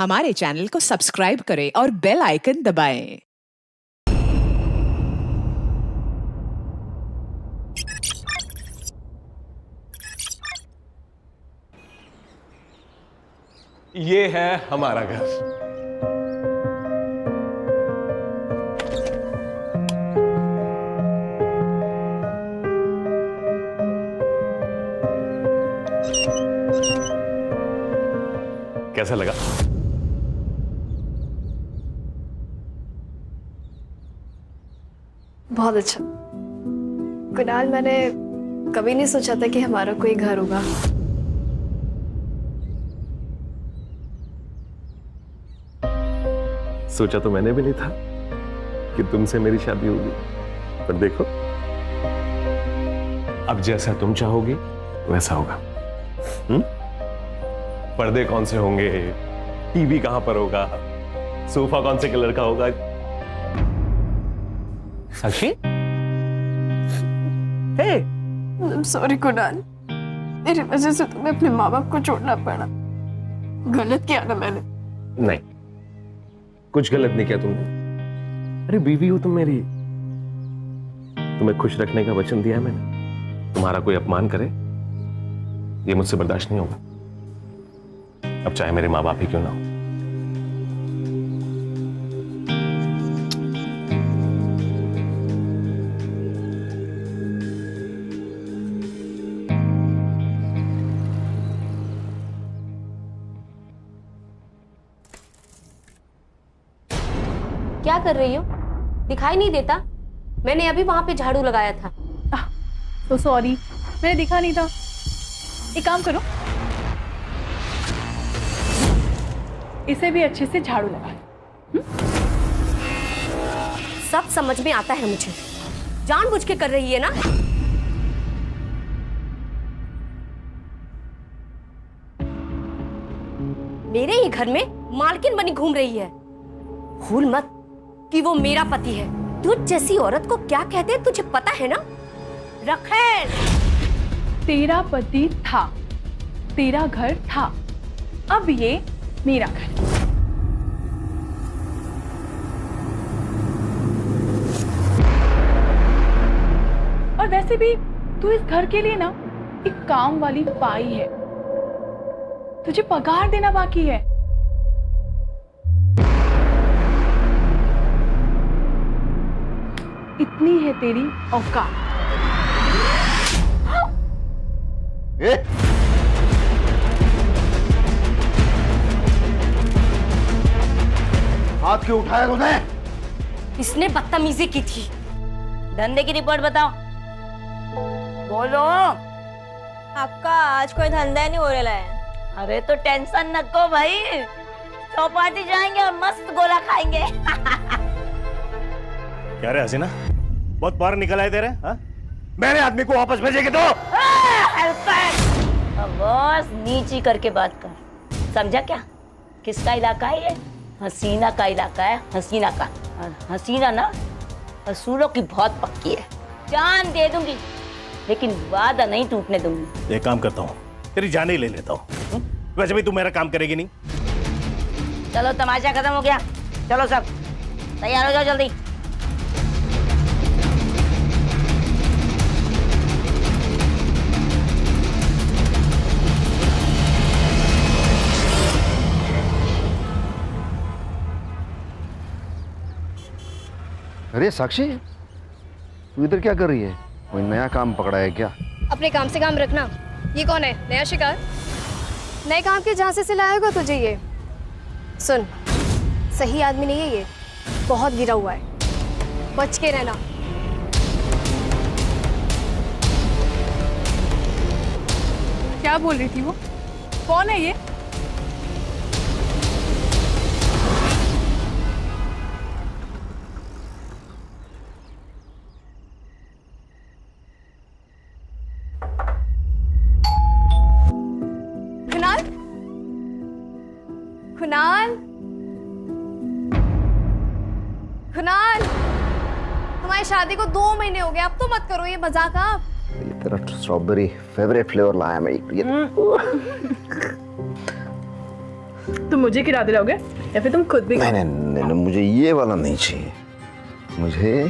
हमारे चैनल को सब्सक्राइब करें और बेल आइकन दबाएं। ये है हमारा घर। कैसा लगा? बहुत अच्छा। कुणाल, मैंने कभी नहीं सोचा था कि हमारा कोई घर होगा। सोचा तो मैंने भी नहीं था कि तुमसे मेरी शादी होगी, पर देखो अब जैसा तुम चाहोगी वैसा होगा। पर्दे कौन से होंगे, टीवी कहां पर होगा, सोफा कौन से कलर का होगा। साक्षी, हे, सॉरी कुणाल, मेरी वजह से तुम्हें अपने माँ बाप को छोड़ना पड़ा। गलत किया ना मैंने? नहीं, कुछ गलत नहीं किया तुमने। अरे बीवी हो तुम मेरी, तुम्हें खुश रखने का वचन दिया है मैंने। तुम्हारा कोई अपमान करे ये मुझसे बर्दाश्त नहीं होगा, अब चाहे मेरे माँ बाप ही क्यों ना हो। क्या कर रही हो? दिखाई नहीं देता? मैंने अभी वहां पे झाड़ू लगाया था। तो सॉरी, मैंने दिखा नहीं था। एक काम करो, इसे भी अच्छे से झाड़ू लगा। सब समझ में आता है मुझे, जानबूझ के कर रही है ना? मेरे ही घर में मालकिन बनी घूम रही है। भूल मत कि वो मेरा पति है। तुझ जैसी औरत को क्या कहते हैं तुझे पता है ना? रखेल, तेरा पति था, तेरा घर था, अब ये मेरा घर। और वैसे भी तू इस घर के लिए ना एक काम वाली पाई है, तुझे पगार देना बाकी है। इतनी है तेरी औकात। हाथ क्यों उठाया तूने? इसने बदतमीजी की थी। धंधे की रिपोर्ट बताओ। बोलो। आपका आज कोई धंधा नहीं हो रहा है। अरे तो टेंशन न को भाई, चौपाटी जाएंगे और मस्त गोला खाएंगे। क्या रे हसीना, बहुत बाहर निकल आए तेरे? हाँ? मेरे आदमी को वापस भेजेंगे तो? बॉस नीची करके बात कर, समझा क्या? किसका इलाका है ये? हसीना का इलाका है, हसीना का। और हसीना ना असूलों की बहुत पक्की है। जान दे दूंगी लेकिन वादा नहीं टूटने दूंगी। एक काम करता हूँ, तेरी जान ही ले लेता हूँ। वैसे भी तू मेरा काम करेगी नहीं। चलो तमाशा खत्म हो गया, चलो सब तैयार हो जाओ जल्दी। अरे साक्षी, तू इधर क्या कर रही है? कोई नया काम पकड़ा है क्या? अपने काम से काम रखना। ये कौन है? नया शिकार? नए काम के जहाँ से सिलाया होगा तुझे ये। सुन, सही आदमी नहीं है ये, बहुत गिरा हुआ है, बच के रहना। क्या बोल रही थी वो? कौन है ये? कुणाल, कुणाल, कुणाल, हमारी शादी को 2 महीने हो गए, अब तो मत करो ये मजाक। आप ये तेरा स्ट्रॉबेरी फेवरेट फ्लेवर लाया मैं। ये तुम मुझे किरा दिलाओगे या फिर तुम खुद भी? नहीं नहीं नहीं, नहीं मुझे ये वाला नहीं चाहिए, मुझे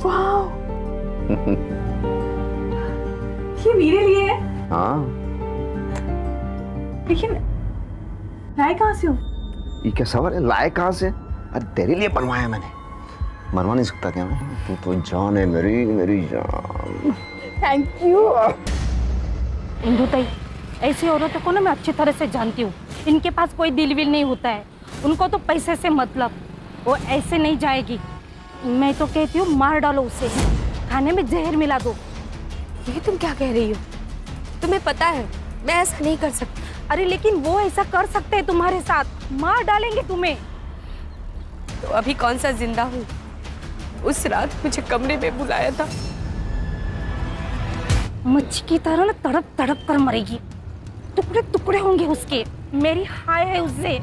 वाओ, ये मेरे लिए है। हाँ लेकिन लाए कहाँ से हो? ये क्या सवाल है, लाए कहाँ से? अरे तेरे लिए बनवाया मैंने, मरवा नहीं सकता क्या मैं? तू तो जान है मेरी, मेरी जान। Thank you. इंदु ताई, ऐसी औरतों को ना मैं अच्छी तरह से जानती हूँ। इनके पास कोई दिल विल नहीं होता है, उनको तो पैसे से मतलब। वो ऐसे नहीं जाएगी। मैं तो कहती हूँ मार डालो उसे, खाने में जहर मिला दो। ये तुम क्या कह रही हो? तुम्हें पता है मैं ऐसा नहीं कर सकती। अरे लेकिन वो ऐसा कर सकते हैं तुम्हारे साथ, मार डालेंगे तुम्हें। तो अभी कौन सा जिंदा हूँ? उस रात मुझे कमरे में बुलाया था। मच्छी की तरह ना तड़प तड़प कर मरेगी, टुकड़े टुकड़े होंगे उसके। मेरी हाय है उससे।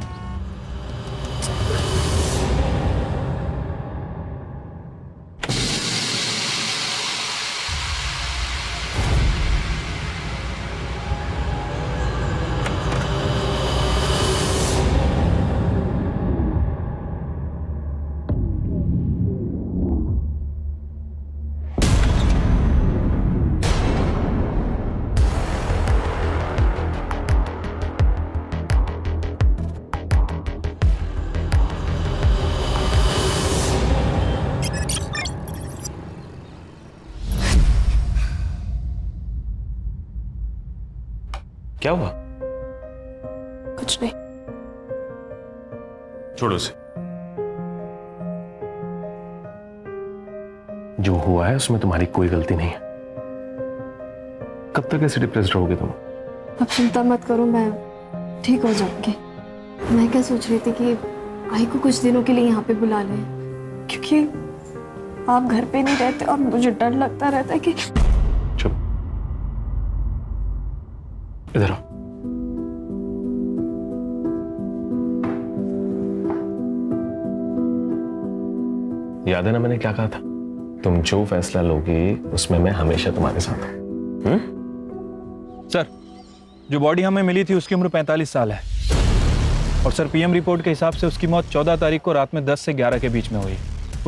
क्या हुआ? कुछ नहीं। छोड़ो उसे। जो हुआ है उसमें तुम्हारी कोई गलती नहीं है। कब तक ऐसे डिप्रेस्ड रहोगे तुम? अब चिंता मत करो, मैं ठीक हो जाऊंगी। मैं क्या सोच रही थी कि आई को कुछ दिनों के लिए यहाँ पे बुला लें, क्योंकि आप घर पे नहीं रहते और मुझे डर लगता रहता है कि। चुप, इधर आओ। याद है ना मैंने क्या कहा था? तुम जो फैसला लोगे उसमें मैं हमेशा तुम्हारे साथ हूं। सर, जो बॉडी हमें मिली थी उसकी उम्र 45 साल है और सर पीएम रिपोर्ट के हिसाब से उसकी मौत 14 तारीख को रात में 10 से 11 के बीच में हुई।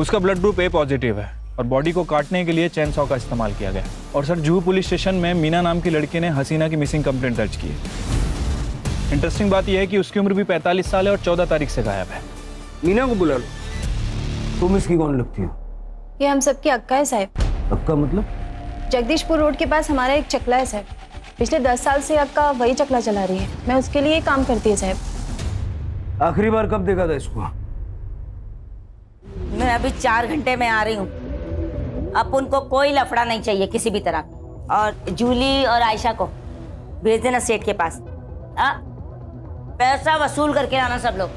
उसका ब्लड ग्रुप ए पॉजिटिव है और बॉडी को काटने के लिए चैन सॉ का इस्तेमाल किया गया। और सर जुहू पुलिस स्टेशन में मीना नाम की लड़की ने हसीना की मिसिंग कंप्लेंट दर्ज की है। इंटरेस्टिंग बात यह है कि उसकी उम्र भी 45 साल है और 14 तारीख से गायब है। मीना को बुला लो। तुम इसकी कौन लगती हो? ये हम सबकी अक्का है साहब। अक्का मतलब? जगदीशपुर रोड के पास हमारा एक चकला है साहब। पिछले 10 साल से अक्का वही चकला चला रही है। मैं उसके लिए काम करती है साहब। आखिरी बार कब देखा था इसको? मैं अभी 4 घंटे में आ रही हूँ। अब उनको कोई लफड़ा नहीं चाहिए किसी भी तरह। और जूली और आयशा को भेज देना सेठ के पास। पैसा वसूल करके आना सब लोग।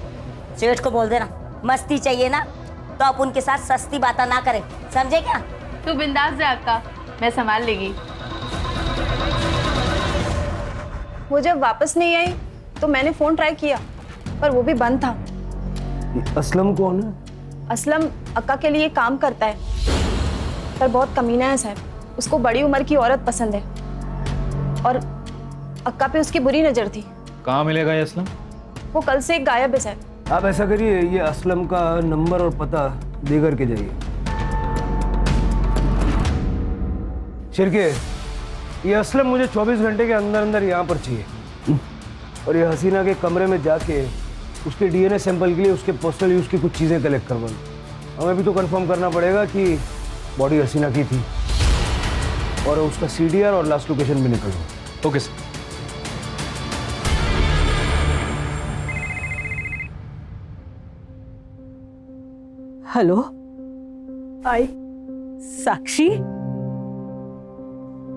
सेठ को बोल देना मस्ती चाहिए ना तो आप उनके साथ सस्ती बातें ना करें, समझे क्या? तू बिंदास जा अक्का, मैं संभाल लेगी। वो जब वापस नहीं आई तो मैंने फोन ट्राई किया पर वो भी बंद था। असलम कौन है? असलम अक्का के लिए काम करता है पर बहुत कमीना है साहब। उसको बड़ी उम्र की औरत पसंद है और अक्का पे उसकी बुरी नजर थी। कहाँ मिलेगा ये असलम? वो कल से गायब है साहब। आप ऐसा करिए, ये असलम का नंबर और पता दे करके जाइए। शिरके, ये असलम मुझे 24 घंटे के अंदर अंदर यहाँ पर चाहिए। और ये हसीना के कमरे में जाके उसके डीएनए सैंपल के लिए उसके पर्सनल यूज की कुछ चीज़ें कलेक्ट करवा लो। हमें भी तो कंफर्म करना पड़ेगा कि बॉडी हसीना की थी और उसका सीडीआर और लास्ट लोकेशन भी निकल लो। Okay sir. हेलो आई साक्षी,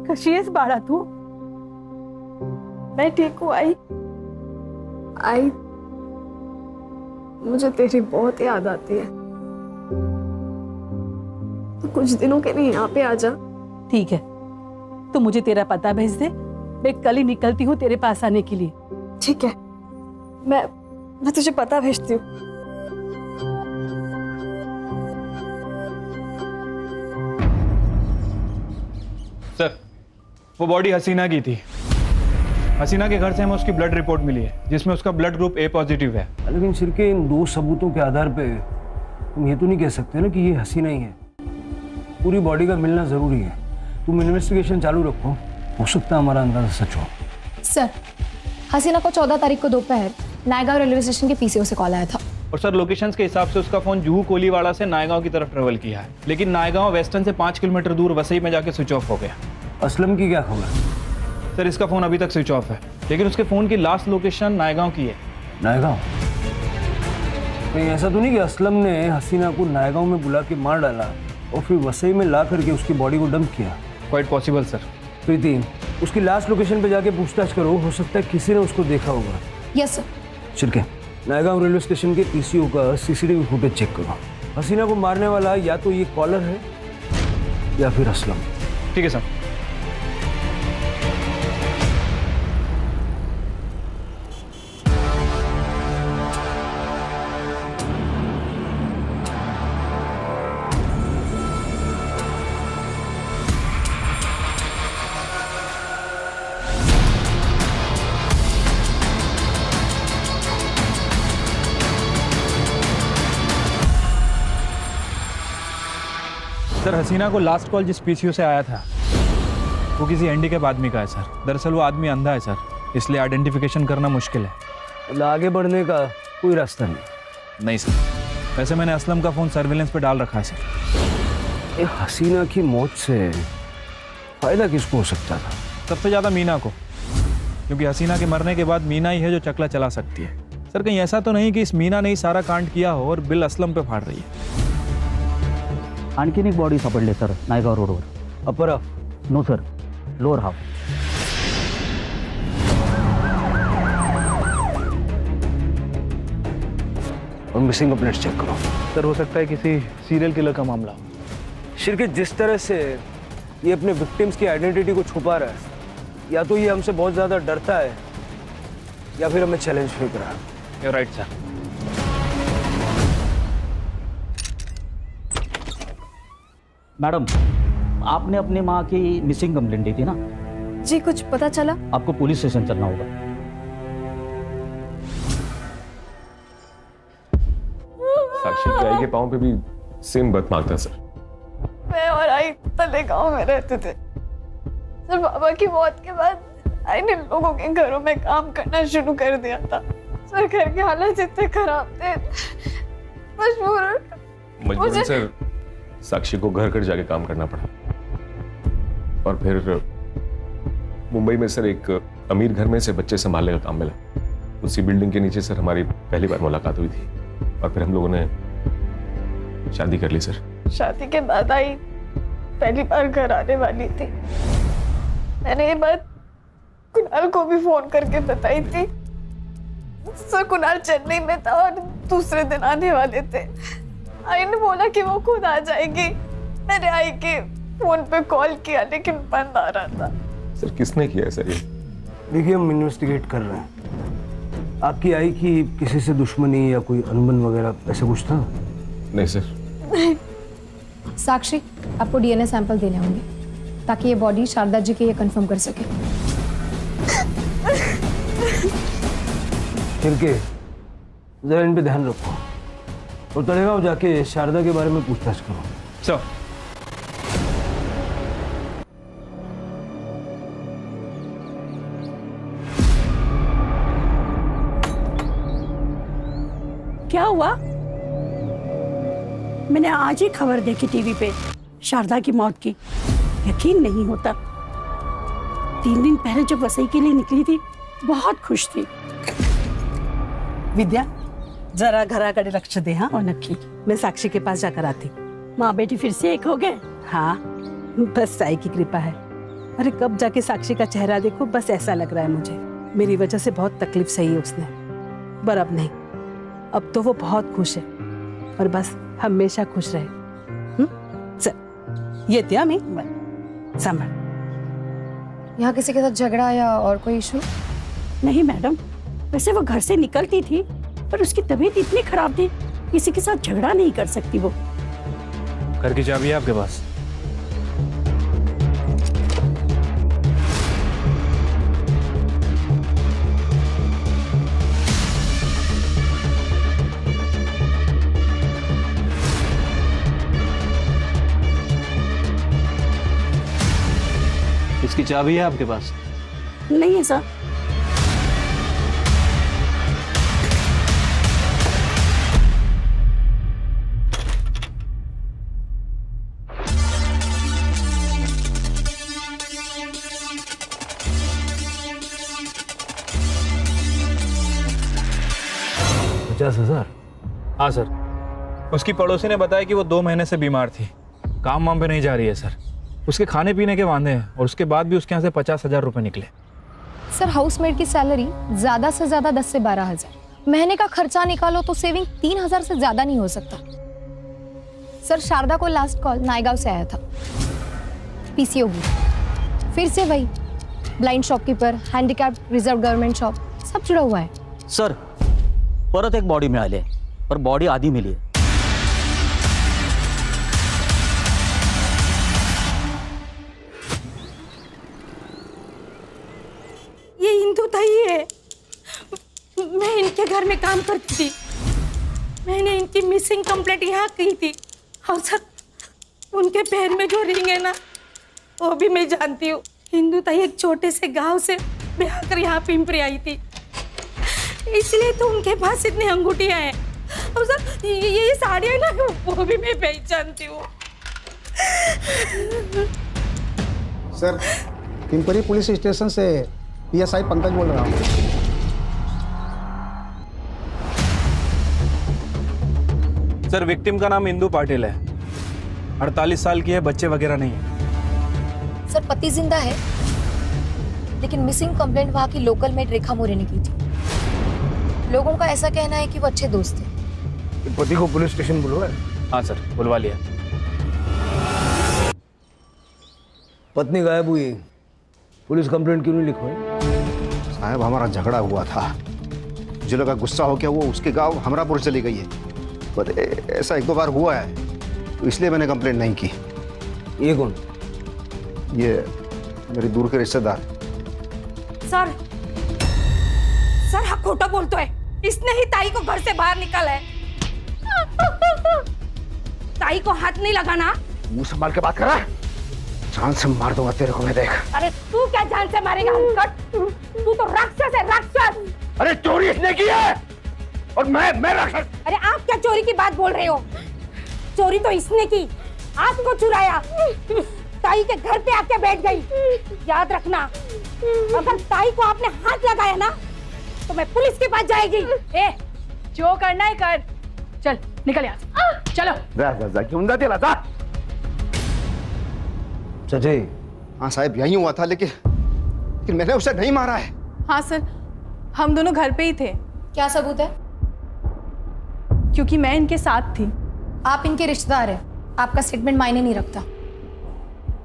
कशी आहेस बाळा तू? मैं ठीक हूँ आई मुझे तेरी बहुत याद आती है। तो कुछ दिनों के लिए यहाँ पे आ जा। ठीक है, तू मुझे तेरा पता भेज दे, मैं कल ही निकलती हूँ तेरे पास आने के लिए। ठीक है, मैं तुझे पता भेजती हूँ। सर, वो बॉडी हसीना की थी। हसीना के घर से हमें उसकी ब्लड रिपोर्ट मिली है जिसमें उसका ब्लड ग्रुप ए पॉजिटिव है। लेकिन शिरके, इन 2 सबूतों के आधार पे तुम ये तो नहीं कह सकते ना कि ये हसीना ही है। पूरी बॉडी का मिलना जरूरी है। तुम इन्वेस्टिगेशन चालू रखो, हो सकता है हमारा अंदाजा सच हो। सर, हसीना को 14 तारीख को दोपहर नायगांव रेलवे स्टेशन के पीसीओ से कॉल आया था। और सर लोकेशंस के हिसाब से उसका फोन जुहू कोलीवाड़ा से नायगांव की तरफ ट्रेवल किया है, लेकिन नायगांव वेस्टर्न से 5 किलोमीटर दूर वसई में जाके स्विच ऑफ हो गया। असलम की क्या खबर? सर इसका फोन अभी तक स्विच ऑफ है, लेकिन उसके फोन की लास्ट लोकेशन नायगांव की है। नायगांव? कहीं ऐसा तो नहीं कि असलम ने हसीना को नायगांव में बुला के मार डाला और फिर वसई में ला करके उसकी बॉडी को डंप किया? Quite possible sir. प्रीति, उसकी लास्ट लोकेशन पे जाके पूछताछ करो, हो सकता है किसी ने उसको देखा होगा। Yes sir. Shirke, Naigaon railway station के पीसीओ का सीसीटीवी फुटेज चेक करो। हसीना को मारने वाला या तो ये कॉलर है या फिर असलम। ठीक है सर। सर हसीना को लास्ट कॉल जिस पीसीओ से आया था वो किसी हैंडीकैप आदमी का है सर। दरअसल वो आदमी अंधा है सर, इसलिए आइडेंटिफिकेशन करना मुश्किल है। मतलब आगे बढ़ने का कोई रास्ता नहीं? नहीं सर। वैसे मैंने असलम का फ़ोन सर्विलेंस पे डाल रखा है सर। ये हसीना की मौत से फायदा किसको हो सकता था? सबसे ज़्यादा मीना को, क्योंकि हसीना के मरने के बाद मीना ही है जो चकला चला सकती है। सर कहीं ऐसा तो नहीं कि इस मीना ने ही सारा कांड किया हो और बिल असलम पे फाड़ रही है? आणखीन एक बॉडी सापडली सर नायगाव रोडवर. अपर नो सर, लोअर हाफ. और मिसिंग अपडेट्स चेक करो. सर हो सकता है किसी सीरियल किलर का मामला हो. शिरके जिस तरह से ये अपने विक्टिम्स की आइडेंटिटी को छुपा रहा है, या तो ये हमसे बहुत ज्यादा डरता है या फिर हमें चैलेंज फेंक रहा है. You're right, sir. मैडम, आपने अपनी माँ की मिसिंग कंप्लेंट दी थी ना? जी, कुछ पता चला? आपको पुलिस स्टेशन चलना होगा. साक्षी की आई के पाँव पे भी सेम बर्थ मार्क था सर. मैं और आई तले गांव में रहते थे. सर बाबा की मौत के बाद आई ने लोगों के घरों में काम करना शुरू कर दिया था. सर घर के हालात इतने खराब थे, मजबूरन सर साक्षी को घर घर जाके काम करना पड़ा. और फिर मुंबई में सर एक अमीर घर में से बच्चे संभालने का काम मिला. उसी बिल्डिंग के नीचे सर हमारी पहली बार मुलाकात हुई थी और फिर हम लोगों ने शादी कर ली सर. शादी के बाद आई पहली बार घर आने वाली थी. मैंने ये बात कुणाल को भी फोन करके बताई थी. सर कुणाल चेन्नई में था और दूसरे दिन आने वाले थे. आई ने बोला कि वो खुद आ जाएगी. मैंने आई के फोन पे कॉल किया लेकिन बंद आ रहा था. सर किसने किया सर ये? देखिए हम इन्वेस्टिगेट कर रहे हैं. आपकी आई की किसी से दुश्मनी या कोई अनबन वगैरह ऐसा कुछ था? नहीं सर. साक्षी, आपको डीएनए सैंपल देने होंगे ताकि ये बॉडी शारदा जी के ये कंफर्म कर सके. फिर जरा इन पे ध्यान रखो और तलेगांव जाके शारदा के बारे में पूछताछ करो. सर क्या हुआ? मैंने आज ही खबर देखी टीवी पे शारदा की मौत की. यकीन नहीं होता. 3 दिन पहले जब वसई के लिए निकली थी बहुत खुश थी. विद्या, जरा घराकडे लक्ष दे. हाँ, और नक्की मैं साक्षी के पास जाकर आती. माँ बेटी फिर से एक हो गए. हाँ, बस साई की कृपा है. अरे कब जाके साक्षी का चेहरा देखो, बस ऐसा लग रहा है मुझे मेरी वजह से बहुत तकलीफ सही है उसने. पर अब नहीं, अब तो वो बहुत खुश है और बस हमेशा खुश रहे. चल ये त्या मैं संभाल. यहाँ किसी के साथ झगड़ा या और कोई इशू? नहीं मैडम, वैसे वो घर से निकलती थी पर उसकी तबीयत इतनी खराब थी किसी के साथ झगड़ा नहीं कर सकती. वो घर की चाबी है आपके पास? चाबी है आपके पास? नहीं है सर। हाँ सर, उसकी पड़ोसी ने बताया कि वो 2 महीने से बीमार थी, काम वाम पे नहीं जा रही है सर। उसके खाने पीने के वांदे हैं और उसके बाद भी उसके यहाँ से 50,000 रुपए निकले। सर हाउसमेट की सैलरी ज़्यादा से ज़्यादा 10 से 12,000, महीने का खर्चा निकालो तो सेविंग 3,000 से ज़्यादा नहीं हो सकता। सर शारदा को लास्ट कॉल नायगांव से आया था, पीसीओ की, फिर से वही blind shopkeeper, handicap reserve government shop, सब जुड़ा हुआ है। सर परत एक बॉडी मिळाली आहे, पर बॉडी आधी मिली आहे। ये इंदु ताई है। मैं इनके घर में काम करती थी, मैंने इनकी मिसिंग कंप्लेंट यहाँ की थी। और सर उनके पैर में जो रिंग है ना, वो भी मैं जानती हूँ। इंदु ताई एक छोटे से गांव से ब्याह कर यहाँ पिंपरी आई थी, इसलिए तो उनके पास इतनी अंगूठियाँ हैं। और सर ये साड़ियाँ ना, वो भी मैं पहचानती हूँ। सर पिंपरी पुलिस स्टेशन से पीएसआई पंकज बोल रहा हूँ। सर विक्टिम का नाम इंदु पाटिल है, 48 साल की है, बच्चे वगैरह नहीं है। सर पति जिंदा है, लेकिन मिसिंग कंप्लेंट वहाँ की लोकल मेड रेखा मोरे ने की थी। लोगों का ऐसा कहना है कि वो अच्छे दोस्त थे। पति को पुलिस स्टेशन बुलवाया? हाँ सर बुलवा लिया। पत्नी गायब हुई, पुलिस कंप्लेंट क्यों नहीं लिखवाई? साहब हमारा झगड़ा हुआ था, जो लोग गुस्सा हो गया वो उसके गांव हमरापुर चली गई है, पर ऐसा 1-2 बार हुआ है, तो इसलिए मैंने कंप्लेंट नहीं की। ये कौन? ये मेरी दूर के रिश्तेदार। सर हाँ खोटा बोलतो है, इसने ही ताई को घर से बाहर निकाला है। ताई को हाथ नहीं लगाना। मुंह संभाल के बात कर रहा है, जान से मार दूंगा तेरे को मैं, देख। अरे तू क्या जान से मारेगा? तू तो राक्षस है, राक्षस। अरे चोरी इसने की है और मैं राक्षस। अरे आप क्या चोरी की बात बोल रहे हो? चोरी तो इसने की, आपको चुराया, ताई के घर पे आके बैठ गई। याद रखना, अगर ताई को आपने हाथ लगाया ना तो मैं पुलिस के पास जाएगी। ए, जो करना है कर, चल निकल यहाँ से, चलो। क्यों जाते लाता? सच्चाई? हाँ साहब यही हुआ था, लेकिन मैंने उसे नहीं मारा है। हाँ सर, हम दोनों घर पे ही थे। क्या सबूत है? क्योंकि मैं इनके साथ थी। आप इनके रिश्तेदार हैं, आपका स्टेटमेंट मायने नहीं रखता।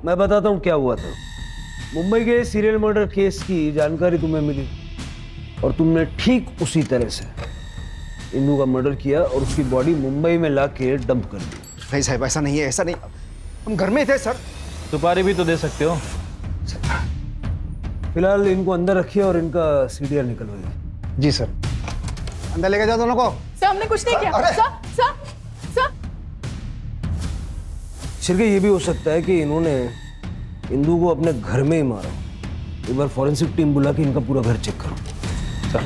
मैं बताता हूँ क्या हुआ था। मुंबई के सीरियल मर्डर केस की जानकारी तुम्हें मिली और तुमने ठीक उसी तरह से इंदु का मर्डर किया और उसकी बॉडी मुंबई में लाके डंप कर दी। नहीं साहब ऐसा नहीं है, ऐसा नहीं, हम घर में थे सर। सुपारी भी तो दे सकते हो। फिलहाल इनको अंदर रखिए और इनका सीडीआर निकलवाइए। जी सर। अंदर लेके जाओ दोनों को। सर हमने कुछ नहीं किया। अरे! सर शिरके ये भी हो सकता है कि इन्होंने इंदु को अपने घर में ही मारा। एक बार फॉरेंसिक टीम बुला के इनका पूरा घर चेक करो। सर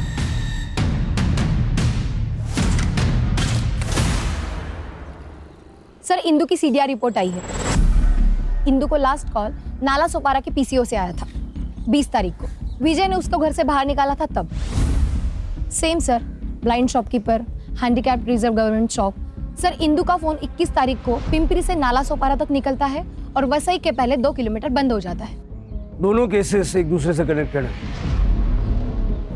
सर इंदु की सीडीआर रिपोर्ट आई है। इंदु को लास्ट कॉल नाला सोपारा के पीसीओ से आया था 20 तारीख को। विजय ने उसको घर से बाहर निकाला था तब। Same sir, blind shopkeeper, handicap reserve government shop. Sir Indu का फोन 21 तारीख को पिंपरी से नाला सोपारा तक निकलता है और वसई के पहले 2 किलोमीटर बंद हो जाता है। दोनों केसेस एक दूसरे से कनेक्टेड है।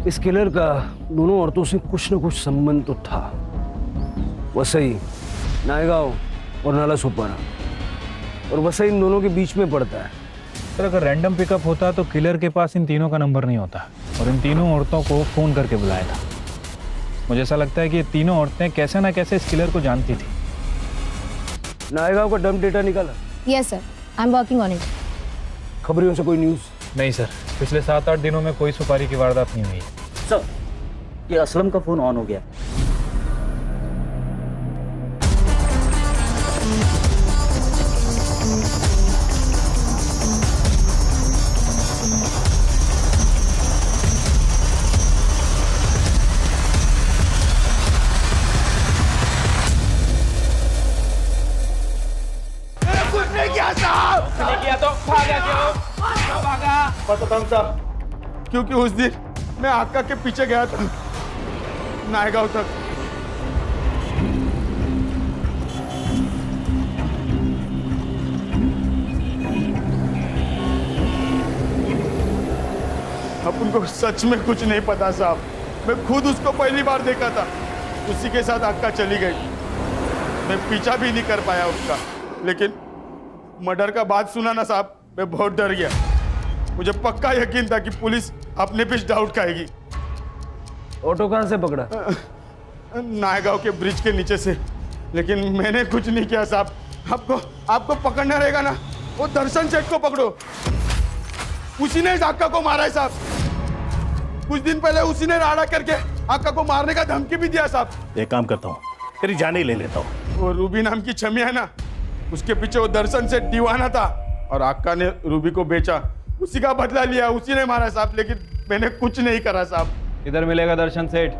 इस किलर का दोनों औरतों से कुछ न कुछ संबंध तो था। वसई, नायगांव और नाला सोपारा, और वसई इन दोनों के बीच में पड़ता है। सर अगर रैंडम पिकअप होता तो किलर के पास इन तीनों का नंबर नहीं होता और इन तीनों औरतों को फोन करके बुलाया था। मुझे ऐसा लगता है कि ये तीनों औरतें कैसे ना कैसे इस किलर को जानती थी। नायगांव का डंप डेटा निकाला? Yes sir, I am working on it. खबरियों से कोई न्यूज़? नहीं सर, पिछले 7-8 दिनों में कोई सुपारी की वारदात नहीं हुई। सर ये असलम का फोन ऑन हो गया। बताता हूँ साहब, क्योंकि उस दिन मैं अक्का के पीछे गया था नायगांव तक। अब उनको सच में कुछ नहीं पता साहब, मैं खुद उसको पहली बार देखा था, उसी के साथ अक्का चली गई। मैं पीछा भी नहीं कर पाया उसका, लेकिन मर्डर का बात सुना ना साहब, मैं बहुत डर गया। मुझे पक्का यकीन था कि पुलिस अपने पे डाउट खाएगी। ऑटो कहाँ से पकड़ा? नायगांव के ब्रिज के नीचे से, लेकिन मैंने कुछ नहीं किया साहब। आपको पकड़ना रहेगा ना, वो दर्शन सेठ को पकड़ो, उसी ने अक्का को मारा है साहब। कुछ दिन पहले उसी ने राड़ा करके अक्का को मारने का धमकी भी दिया साहब। एक काम करता हूँ, तेरी जान ही ले लेता हूँ। वो रूबी नाम की छमिया है ना, उसके पीछे वो दर्शन सेठ दीवाना था, और अक्का ने रूबी को बेचा, उसी का बदला लिया, उसी ने मारा साहब। लेकिन मैंने कुछ नहीं करा साहब। इधर मिलेगा दर्शन सेठ।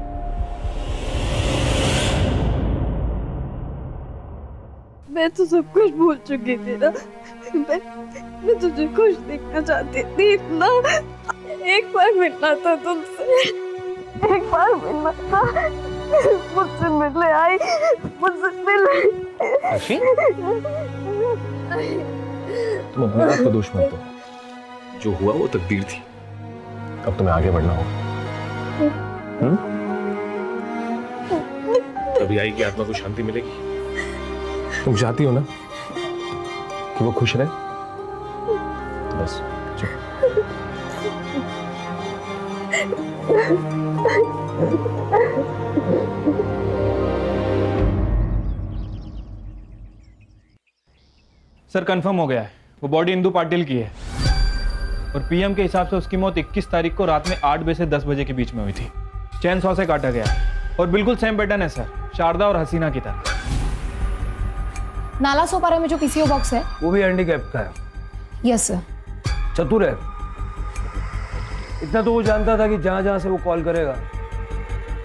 मैं तो सब कुछ भूल चुकी थी ना। मैं तुझे खुश देखना चाहती थी इतना। एक बार मिलना था तुमसे, एक बार मिलना था। मुझसे मिलने आई, मुझसे मिले। तुम अपने आप का दोष मत दो, जो हुआ वो तकदीर थी। अब तुम्हें आगे बढ़ना होगा। तभी आई कि आत्मा को शांति मिलेगी। तुम चाहती हो ना कि वो खुश रहे, तो बस सर कंफर्म हो गया है, वो बॉडी इंदु पाटिल की है और पीएम के हिसाब से उसकी मौत 21 तारीख को रात में 8 बजे से 10 बजे के बीच में हुई थी। चैन सॉ से काटा गया और बिल्कुल सेम पैटर्न है सर, शारदा और हसीना की तरह। नाला सोपारा में जो पीसीओ बॉक्स है वो भी हैंडीकैप का है। Yes sir. चतुर है, इतना तो वो जानता था कि जहां जहां से वो कॉल करेगा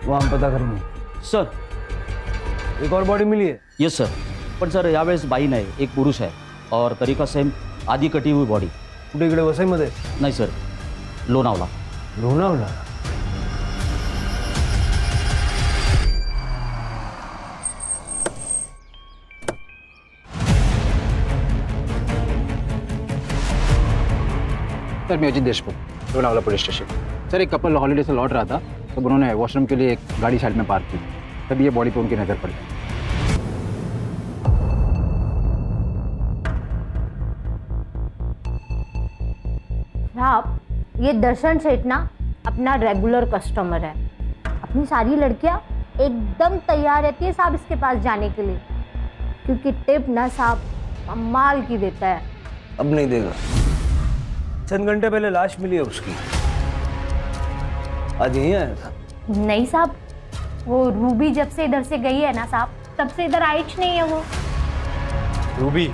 वहां हम पता करेंगे। सर एक और बॉडी मिली है? यस सर, पण सर यावेळेस बाई नाही, एक पुरुष आहे और तरीका सेम, आधी कटी हुई बॉडी। कुठे इकडे वसईमध्ये? नाही सर, लोणावला। लोणावला? सर मैं Ajit Deshmukh, Lonavala police station. Sir एक कपल हॉलीडे से लौट रहा था, तब उन्होंने वॉशरूम के लिए एक गाड़ी साइड में पार्क की, तभी ये बॉडी पे उनकी नज़र पड़ी। साहब ये दर्शन सेठ ना अपना रेगुलर कस्टमर है, अपनी सारी लड़कियां एकदम तैयार रहती है साहब इसके पास जाने के लिए, क्योंकि टिप ना साहब कमाल की देता है। अब नहीं देगा, चंद घंटे पहले लाश मिली है उसकी, आज यहीं आया था। नहीं साहब, वो रूबी जब से इधर से गई है ना साहब, तब से इधर आई नहीं है वो। रूबी?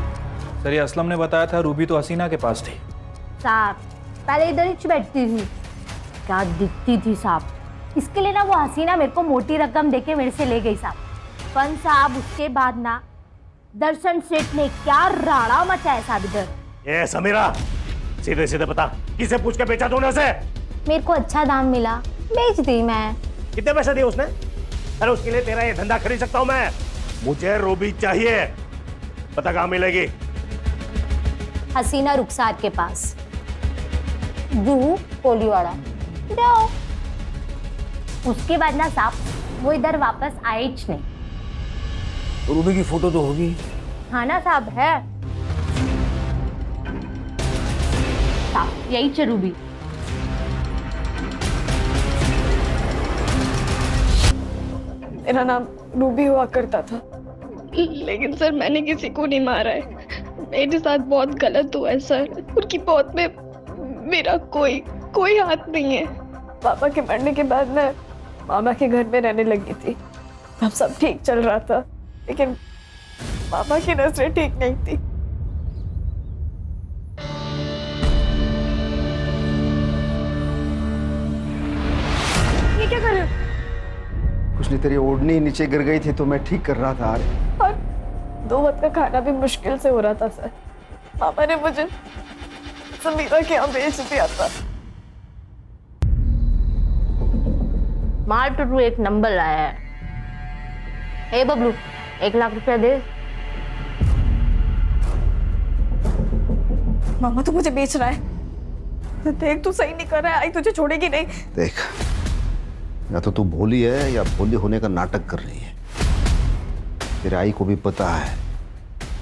सर ये असलम ने बताया था रूबी तो हसीना के पास थी। साहब पहले इधर ही बैठती थी, क्या दिखती थी साहब। इसके लिए ना वो हसीना मेरे को मोटी रकम देके मेरे से ले गई साहब। पण साहब उसके बाद ना दर्शन सेठ ने क्या राड़ा मचाया साहब इधर। ए समीरा, सीधे सीधे बता, किसे पूछ के बेचा तूने उसे? मेरे को अच्छा दाम मिला, बेच दी मैं। कितने पैसे दिए उसने? अरे उसके लिए तेरा ये धंधा खरीद सकता हूं मैं। मुझे रूबी चाहिए, पता कहां मिलेगी? हसीना रुखसार के पास, जूहू कोलीवाड़ा। जाओ। उसके बाद ना साहब वो इधर वापस आए ही नहीं। रूबी की फोटो तो होगी? हाँ ना साहब है साहब, यही च रूबी। मेरा नाम रूबी हुआ करता था, लेकिन सर मैंने किसी को नहीं मारा है। मेरे साथ बहुत गलत हुआ है सर। उनकी मौत में मेरा कोई हाथ नहीं है। पापा के मरने के बाद मैं मामा के घर में रहने लगी थी, तब सब ठीक चल रहा था, लेकिन पापा की नजरें ठीक नहीं थी। ये क्या कर रहे हो? कुछ नहीं, तेरी ओढ़नी नीचे गिर गई थी तो मैं ठीक कर रहा था। और 2 वक्त का खाना भी मुश्किल से हो रहा था सर। पापा ने मुझे समीरा के यहाँ भेज दिया था। मार टू एक नंबर आया है। हे बबलू, 1 लाख रुपया दे। मामा तू मुझे बेच रहा है। देख तू सही नहीं कर रहा है, आई तुझे छोड़ेगी नहीं। देख, या तो तू भोली है या भोली होने का नाटक कर रही है। तेरे आई को भी पता है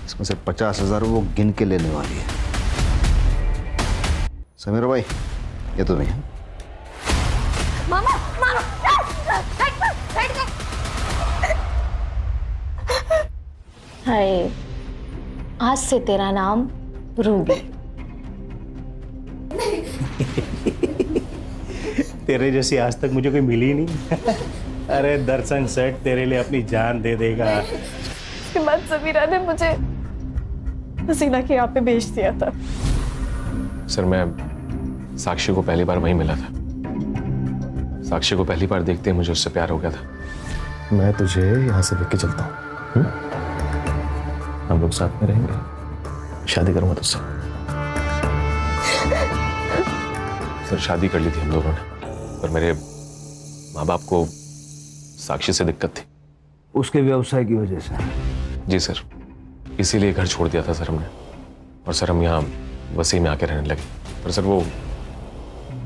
इसमें से 50,000 वो गिन के लेने वाली है। समीरा भाई, ये तो नहीं है। मामा मारो, हाय, आज से तेरा नाम रूबी। तेरे जैसी आज तक मुझे कोई मिली नहीं। अरे दर्शन सेठ तेरे लिए अपनी जान दे देगा। उसके बाद समीरा ने मुझे हसीना के यहाँ पे भेज दिया था। सर, मैं साक्षी को पहली बार वहीं मिला था। साक्षी को पहली बार देखते ही मुझे उससे प्यार हो गया था। मैं तुझे यहाँ से लेके चलता हूँ, हम लोग साथ में रहेंगे, शादी करूंगा तुझसे। सर, शादी कर ली थी हम लोगों ने, पर मेरे माँ बाप को साक्षी से दिक्कत थी। उसके व्यवसाय की वजह से? जी सर, इसीलिए घर छोड़ दिया था सर हमने। और सर, हम यहाँ वसी में आके रहने लगे। पर सर, वो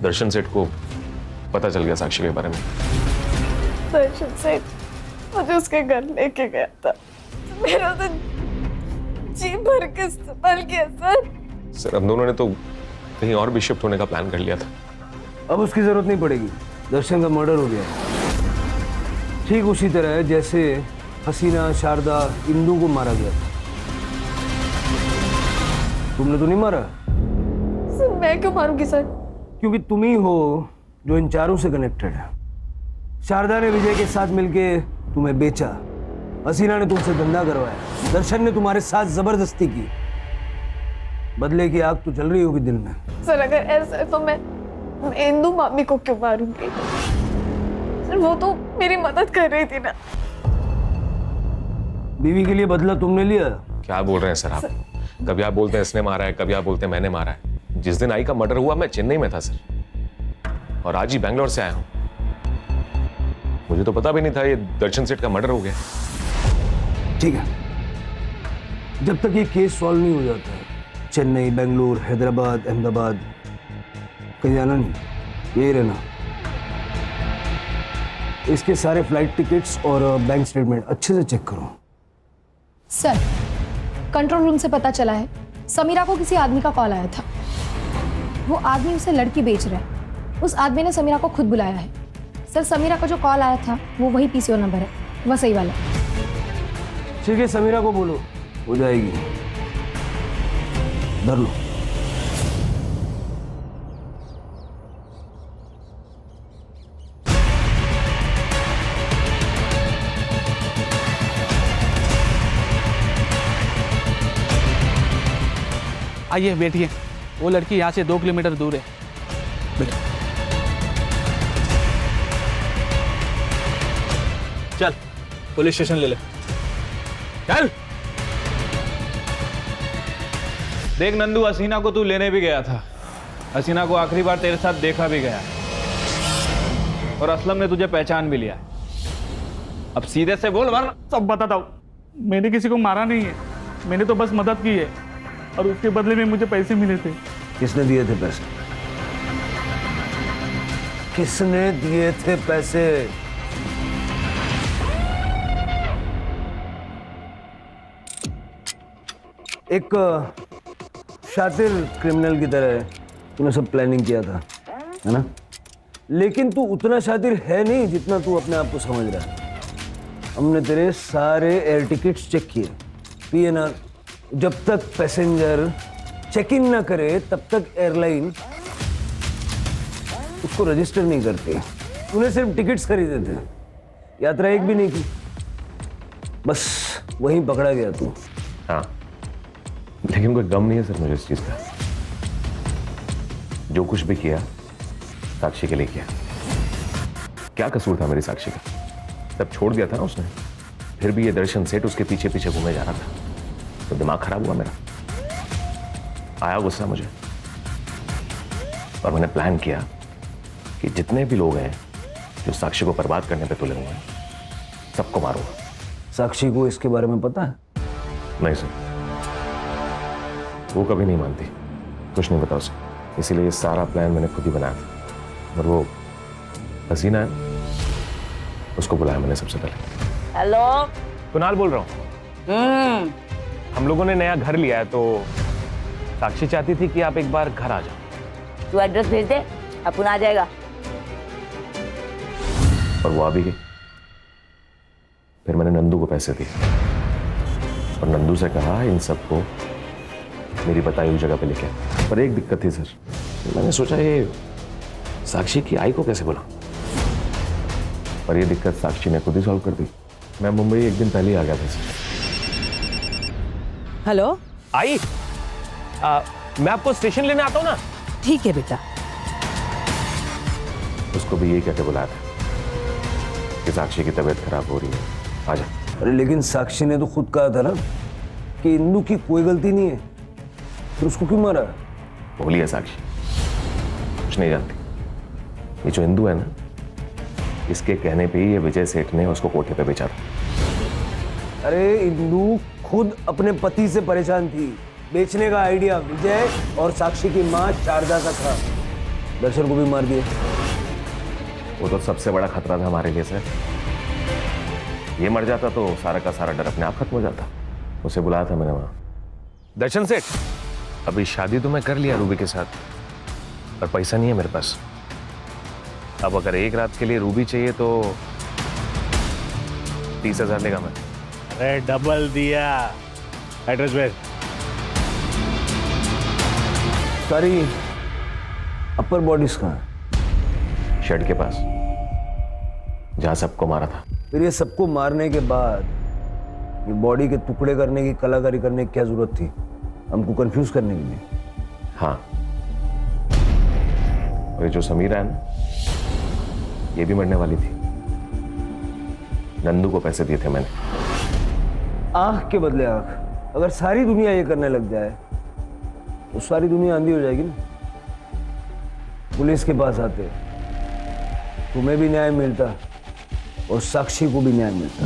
दर्शन सेठ को पता चल गया साक्षी के बारे में। दर्शन सेठ मुझे उसके घर लेके गया था। मेरा तो जी भर के इस्तेमाल किया सर। सर, हम दोनों ने तो कहीं और भी शिफ्ट होने का प्लान कर लिया था। अब उसकी जरूरत नहीं पड़ेगी। दर्शन का मर्डर हो गया, ठीक उसी तरह जैसे हसीना, शारदा, इंदू को मारा गया था। तुमने तो नहीं मारा। सर, मैं क्यों मारूंगी सर? क्योंकि तुम ही हो जो इन चारों से कनेक्टेड है। शारदा ने विजय के साथ मिलके तुम्हें बेचा, हसीना ने तुमसे धंधा करवाया, दर्शन ने तुम्हारे साथ जबरदस्ती की। बदले की आग तो जल रही होगी दिल में। सर, अगर ऐसा है तो मैं इंदू मामी को क्यों मारूंगी? सर, वो तो मेरी मदद कर रही थी ना। बीवी के लिए बदला तुमने लिया। क्या बोल रहे हैं सर आप? कभी आप बोलते हैं इसने मारा है, कभी आप बोलते हैं मैंने मारा है। जिस दिन आई का मर्डर हुआ मैं चेन्नई में था सर, और आज ही बैंगलोर से आया हूं। मुझे तो पता भी नहीं था ये दर्शन सेठ का मर्डर हो गया। ठीक है, जब तक ये केस सॉल्व नहीं हो जाता है, चेन्नई, बेंगलुरु, हैदराबाद, अहमदाबाद कहीं जाना नहीं, यही रहना। इसके सारे फ्लाइट टिकट्स और बैंक स्टेटमेंट अच्छे से चेक करो। सर, कंट्रोल रूम से पता चला है समीरा को किसी आदमी का कॉल आया था। वो आदमी उसे लड़की बेच रहा है। उस आदमी ने समीरा को खुद बुलाया है। सर, समीरा का जो कॉल आया था वो वही पीसीओ नंबर है, वह सही वाला। ठीक है, समीरा को बोलो, हो जाएगी। धर लो। आइए बैठिए। वो लड़की यहाँ से 2 किलोमीटर दूर है। बैठो। चल पुलिस स्टेशन ले ले। चल। देख नंदू, हसीना को तू लेने भी गया था। हसीना को आखिरी बार तेरे साथ देखा भी गया, और असलम ने तुझे पहचान भी लिया। अब सीधे से बोल, वरना सब बताता हूँ। मैंने किसी को मारा नहीं है, मैंने तो बस मदद की है, और उसके बदले में मुझे पैसे मिले थे। किसने दिए थे पैसे? किसने दिए थे पैसे? एक शातिर क्रिमिनल की तरह तूने सब प्लानिंग किया था, है ना? लेकिन तू उतना शातिर है नहीं जितना तू अपने आप को समझ रहा है। हमने तेरे सारे एयर टिकट्स चेक किए, पीएनआर। जब तक पैसेंजर चेक इन ना करे तब तक एयरलाइन उसको रजिस्टर नहीं करती। तूने सिर्फ टिकट्स खरीदे थे, यात्रा एक भी नहीं की। बस वहीं पकड़ा गया तू। हाँ, लेकिन कोई गम नहीं है सर मुझे इस चीज का। जो कुछ भी किया साक्षी के लिए किया। क्या कसूर था मेरी साक्षी का? तब छोड़ दिया था ना उसने, फिर भी ये दर्शन सेठ उसके पीछे पीछे घूमे जा रहा था, तो दिमाग खराब हुआ मेरा। आया गुस्सा मुझे, और मैंने प्लान किया कि जितने भी लोग हैं जो साक्षी को बर्बाद करने पे तुले हुए हैं, सबको मारूंगा। साक्षी को इसके बारे में पता है? नहीं सर, वो कभी नहीं मानती, कुछ नहीं पता उसे। इसीलिए ये सारा प्लान मैंने खुद ही बनाया था। और वो हसीना है, उसको बुलाया मैंने सबसे पहले। हेलो, कुणाल बोल रहा हूँ। हम लोगों ने नया घर लिया है, तो साक्षी चाहती थी कि आप एक बार घर आ जाओ। तू एड्रेस भेज दे, अपन आ जाएगा। और वो आ भी गई। फिर मैंने नंदू को पैसे दिए और नंदू से कहा इन सबको मेरी बताई हुई जगह पे लेके आ। पर एक दिक्कत थी सर, मैंने सोचा ये साक्षी की आई को कैसे बुलाऊं, पर ये दिक्कत साक्षी ने खुद ही सॉल्व कर दी। मैं मुंबई एक दिन पहले ही आ गया था सर। हेलो आई, मैं आपको स्टेशन लेने आता हूँ ना। ठीक है बेटा। उसको भी यही कहते बुलाया था कि साक्षी की तबीयत खराब हो रही है, आजा। अरे लेकिन साक्षी ने तो खुद कहा था ना कि इंदू की कोई गलती नहीं है, फिर उसको क्यों मारा? भोली है साक्षी, कुछ नहीं जानती। ये जो इंदू है ना, इसके कहने पे ही ये विजय सेठ ने उसको कोठे पे बेचा था। अरे इंदू खुद अपने पति से परेशान थी। बेचने का आइडिया विजय और साक्षी की मां शारदा का था। दर्शन को भी मार दिया। वो तो सबसे बड़ा खतरा था हमारे लिए सर। ये मर जाता तो सारा का सारा डर अपने आप खत्म हो जाता। उसे बुलाया था मैंने वहां। दर्शन सेठ, अभी शादी तो मैं कर लिया रूबी के साथ, पर पैसा नहीं है मेरे पास। अब अगर एक रात के लिए रूबी चाहिए तो 30,000 लेगा मैं। अरे डबल दिया। एड्रेस भेज। सारी अपर बॉडीज कहाँ है? शेड के पास, जहां सबको मारा था। फिर ये सबको मारने के बाद ये बॉडी के टुकड़े करने की कलाकारी करने की क्या जरूरत थी? हमको कंफ्यूज करने के लिए। हाँ, और ये जो समीरा है ना, ये भी मरने वाली थी। नंदू को पैसे दिए थे मैंने। आंख के बदले आंख। अगर सारी दुनिया ये करने लग जाए तो सारी दुनिया अंधी हो जाएगी ना। पुलिस के पास आते तुम्हें भी न्याय मिलता और साक्षी को भी न्याय मिलता।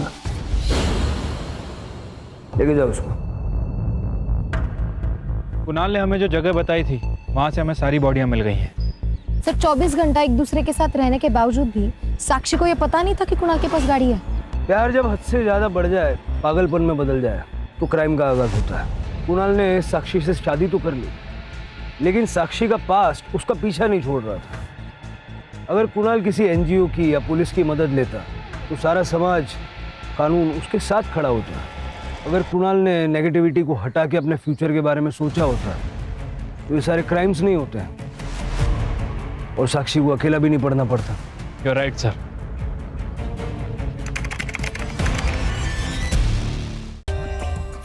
लेके जाओ उसको। कुणाल ने हमें जो जगह बताई थी वहां से हमें सारी बॉडियां मिल गई हैं। सर 24 घंटा एक दूसरे के साथ रहने के बावजूद भी साक्षी को ये पता नहीं था कि कुणाल के पास गाड़ी है। प्यार जब हद से ज्यादा बढ़ जाए, पागलपन में बदल जाए, तो क्राइम का आगाज होता है। कुणाल ने साक्षी से शादी तो कर ली, लेकिन साक्षी का पास्ट उसका पीछा नहीं छोड़ रहा था। अगर कुणाल किसी एनजीओ की या पुलिस की मदद लेता तो सारा समाज, कानून उसके साथ खड़ा होता। अगर कुणाल ने नेगेटिविटी को हटा के अपने फ्यूचर के बारे में सोचा होता तो ये सारे क्राइम्स नहीं होते और साक्षी को अकेला भी नहीं पड़ना पड़ता। You are right sir.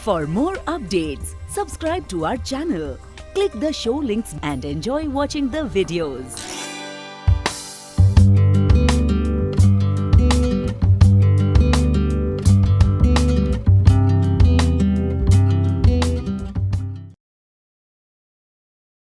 For more updates, subscribe to our channel, click the show links and enjoy watching the videos.